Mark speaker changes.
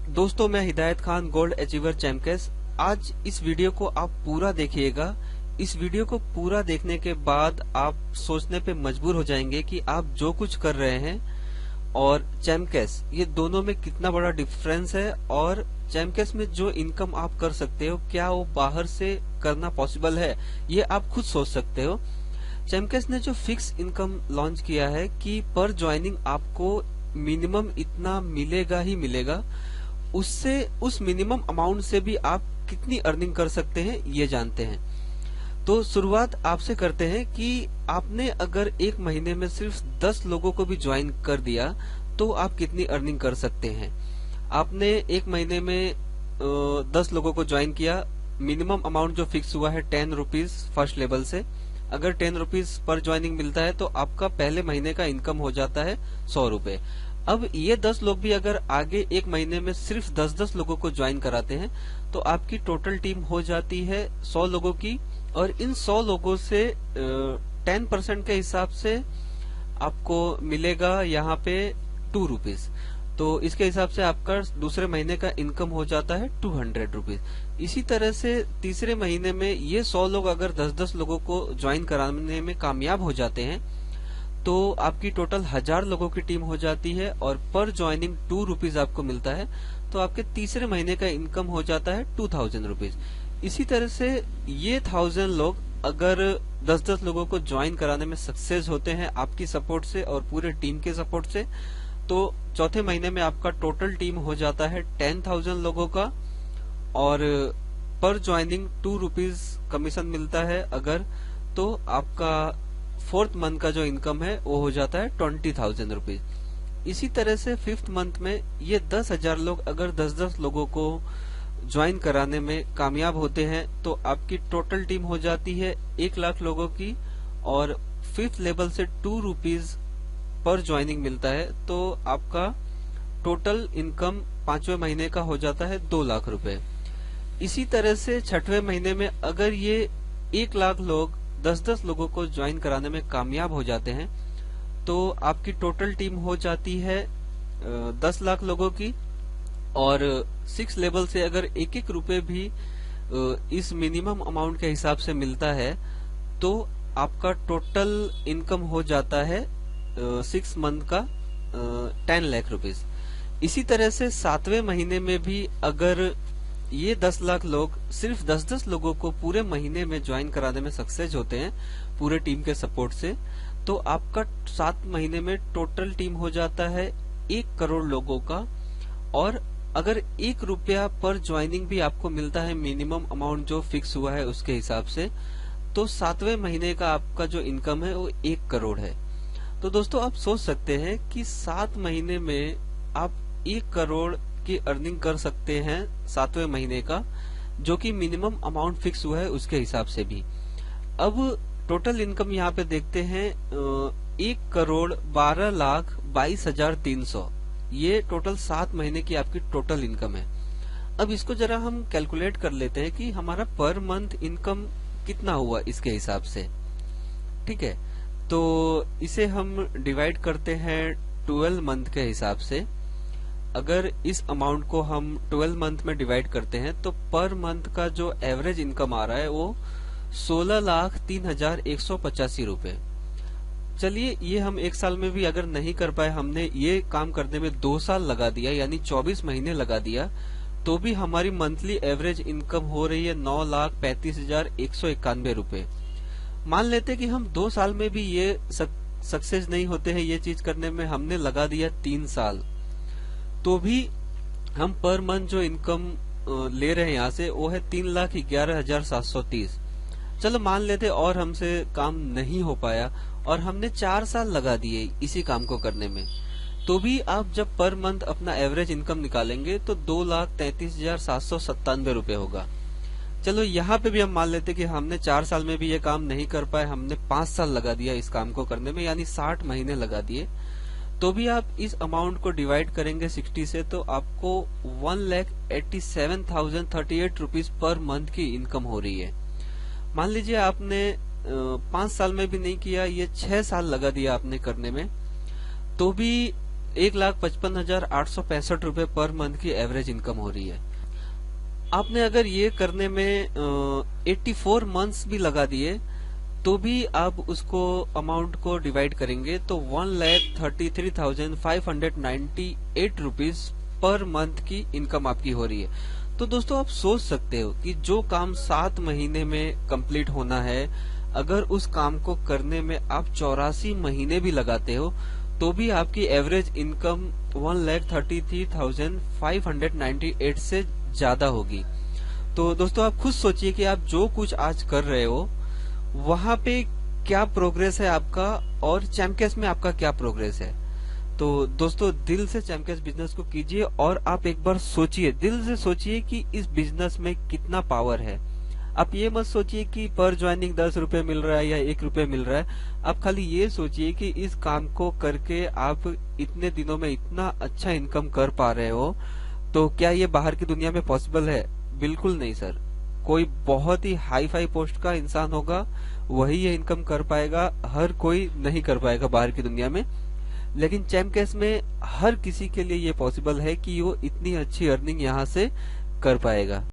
Speaker 1: दोस्तों, मैं हिदायत खान, गोल्ड अचीवर चैम्पकेस। आज इस वीडियो को आप पूरा देखिएगा। इस वीडियो को पूरा देखने के बाद आप सोचने पे मजबूर हो जाएंगे कि आप जो कुछ कर रहे हैं और चैम्पकेस, ये दोनों में कितना बड़ा डिफरेंस है, और चैम्पकेस में जो इनकम आप कर सकते हो, क्या वो बाहर से करना पॉसिबल है, ये आप खुद सोच सकते हो। चैम्पकेस ने जो फिक्स इनकम लॉन्च किया है कि पर ज्वाइनिंग आपको मिनिमम इतना मिलेगा ही मिलेगा, उससे उस मिनिमम अमाउंट से भी आप कितनी अर्निंग कर सकते हैं ये जानते हैं। तो शुरुआत आपसे करते हैं कि आपने अगर एक महीने में सिर्फ 10 लोगों को भी ज्वाइन कर दिया तो आप कितनी अर्निंग कर सकते हैं। आपने एक महीने में 10 लोगों को ज्वाइन किया, मिनिमम अमाउंट जो फिक्स हुआ है 10 रुपीज फर्स्ट लेवल से। अगर 10 रुपीज पर ज्वाइनिंग मिलता है तो आपका पहले महीने का इनकम हो जाता है 100 रुपए। अब ये 10 लोग भी अगर आगे एक महीने में सिर्फ 10-10 लोगों को ज्वाइन कराते हैं तो आपकी टोटल टीम हो जाती है 100 लोगों की, और इन 100 लोगों से 10% के हिसाब से आपको मिलेगा यहाँ पे 2 रुपीज। तो इसके हिसाब से आपका दूसरे महीने का इनकम हो जाता है 200 रुपीज। इसी तरह से तीसरे महीने में ये 100 लोग अगर 10-10 लोगों को ज्वाइन कराने में कामयाब हो जाते हैं तो आपकी टोटल 1000 लोगों की टीम हो जाती है, और पर ज्वाइनिंग 2 रुपीज आपको मिलता है। तो आपके तीसरे महीने का इनकम हो जाता है 2000 रुपीज। इसी तरह से ये 1000 लोग अगर 10-10 लोगों को ज्वाइन कराने में सक्सेस होते हैं आपकी सपोर्ट से और पूरे टीम के सपोर्ट से, तो चौथे महीने में आपका टोटल टीम हो जाता है 10,000 लोगों का, और पर ज्वाइनिंग 2 रुपीज कमीशन मिलता है अगर, तो आपका फोर्थ मंथ का जो इनकम है वो हो जाता है 20,000 रुपीज। इसी तरह से फिफ्थ मंथ में ये 10,000 लोग अगर 10-10 लोगों को ज्वाइन कराने में कामयाब होते हैं तो आपकी टोटल टीम हो जाती है 1 लाख लोगों की, और फिफ्थ लेवल से 2 रुपीज पर ज्वाइनिंग मिलता है, तो आपका टोटल इनकम 5वें महीने का हो जाता है 2 लाख रुपए। इसी तरह से छठवें महीने में अगर ये 1 लाख लोग 10-10 लोगों को ज्वाइन कराने में कामयाब हो जाते हैं तो आपकी टोटल टीम हो जाती है 10 लाख लोगों की, और 6 लेवल से अगर 1-1 रुपए भी इस मिनिमम अमाउंट के हिसाब से मिलता है तो आपका टोटल इनकम हो जाता है 6 मंथ का 10 लाख रुपीज। इसी तरह से 7वें महीने में भी अगर ये 10 लाख लोग सिर्फ 10-10 लोगों को पूरे महीने में ज्वाइन कराने में सक्सेस होते हैं पूरे टीम के सपोर्ट से, तो आपका 7 महीने में टोटल टीम हो जाता है 1 करोड़ लोगों का। और अगर 1 रुपया पर ज्वाइनिंग भी आपको मिलता है मिनिमम अमाउंट जो फिक्स हुआ है उसके हिसाब से, तो 7वें महीने का आपका जो इनकम है वो 1 करोड़ है। तो दोस्तों, आप सोच सकते हैं कि 7 महीने में आप 1 करोड़ की अर्निंग कर सकते हैं 7वें महीने का, जो कि मिनिमम अमाउंट फिक्स हुआ है उसके हिसाब से भी। अब टोटल इनकम यहाँ पे देखते हैं 1 करोड़ 12 लाख 22,300, ये टोटल 7 महीने की आपकी टोटल इनकम है। अब इसको जरा हम कैलकुलेट कर लेते हैं कि हमारा पर मंथ इनकम कितना हुआ इसके हिसाब से। ठीक है, तो इसे हम डिवाइड करते हैं 12 मंथ के हिसाब से। अगर इस अमाउंट को हम 12 मंथ में डिवाइड करते हैं तो पर मंथ का जो एवरेज इनकम आ रहा है वो 16,03,185 रुपए। चलिए, ये हम 1 साल में भी अगर नहीं कर पाए, हमने ये काम करने में 2 साल लगा दिया यानी 24 महीने लगा दिया, तो भी हमारी मंथली एवरेज इनकम हो रही है 9,35,191 रुपए। मान लेते कि हम 2 साल में भी ये सक्सेस नहीं होते हैं, ये चीज करने में हमने लगा दिया 3 साल, तो भी हम पर मंथ जो इनकम ले रहे हैं यहाँ से वो है 3,11,730। चलो मान लेते और हमसे काम नहीं हो पाया और हमने 4 साल लगा दिए इसी काम को करने में, तो भी आप जब पर मंथ अपना एवरेज इनकम निकालेंगे तो 2,33,797 रुपए होगा। चलो यहाँ पे भी हम मान लेते कि हमने 4 साल में भी ये काम नहीं कर पाए, हमने 5 साल लगा दिया इस काम को करने में यानी 60 महीने लगा दिए, तो भी आप इस अमाउंट को डिवाइड करेंगे 60 से तो आपको 1,87,038 रुपीज पर मंथ की इनकम हो रही है। मान लीजिए आपने 5 साल में भी नहीं किया, ये 6 साल लगा दिया आपने करने में, तो भी 1,55,865 रुपए पर मंथ की एवरेज इनकम हो रही है। आपने अगर ये करने में 84 मंथ्स भी लगा दिए तो भी आप उसको अमाउंट को डिवाइड करेंगे तो 1,33,598 रुपीज पर मंथ की इनकम आपकी हो रही है। तो दोस्तों आप सोच सकते हो कि जो काम 7 महीने में कंप्लीट होना है, अगर उस काम को करने में आप 84 महीने भी लगाते हो तो भी आपकी एवरेज इनकम 1,33,598 से ज्यादा होगी। तो दोस्तों आप खुद सोचिए कि आप जो कुछ आज कर रहे हो वहां पे क्या प्रोग्रेस है आपका और चैमकेस में आपका क्या प्रोग्रेस है। तो दोस्तों दिल से चैमकेस बिजनेस को कीजिए और आप एक बार सोचिए, दिल से सोचिए कि इस बिजनेस में कितना पावर है। आप ये मत सोचिए कि पर ज्वाइनिंग 10 रुपए मिल रहा है या 1 रुपए मिल रहा है। आप खाली ये सोचिए कि इस काम को करके आप इतने दिनों में इतना अच्छा इनकम कर पा रहे हो। तो क्या ये बाहर की दुनिया में पॉसिबल है? बिल्कुल नहीं सर। कोई बहुत ही हाई फाई पोस्ट का इंसान होगा वही ये इनकम कर पाएगा, हर कोई नहीं कर पाएगा बाहर की दुनिया में। लेकिन चैमकेस में हर किसी के लिए ये पॉसिबल है कि वो इतनी अच्छी अर्निंग यहाँ से कर पाएगा।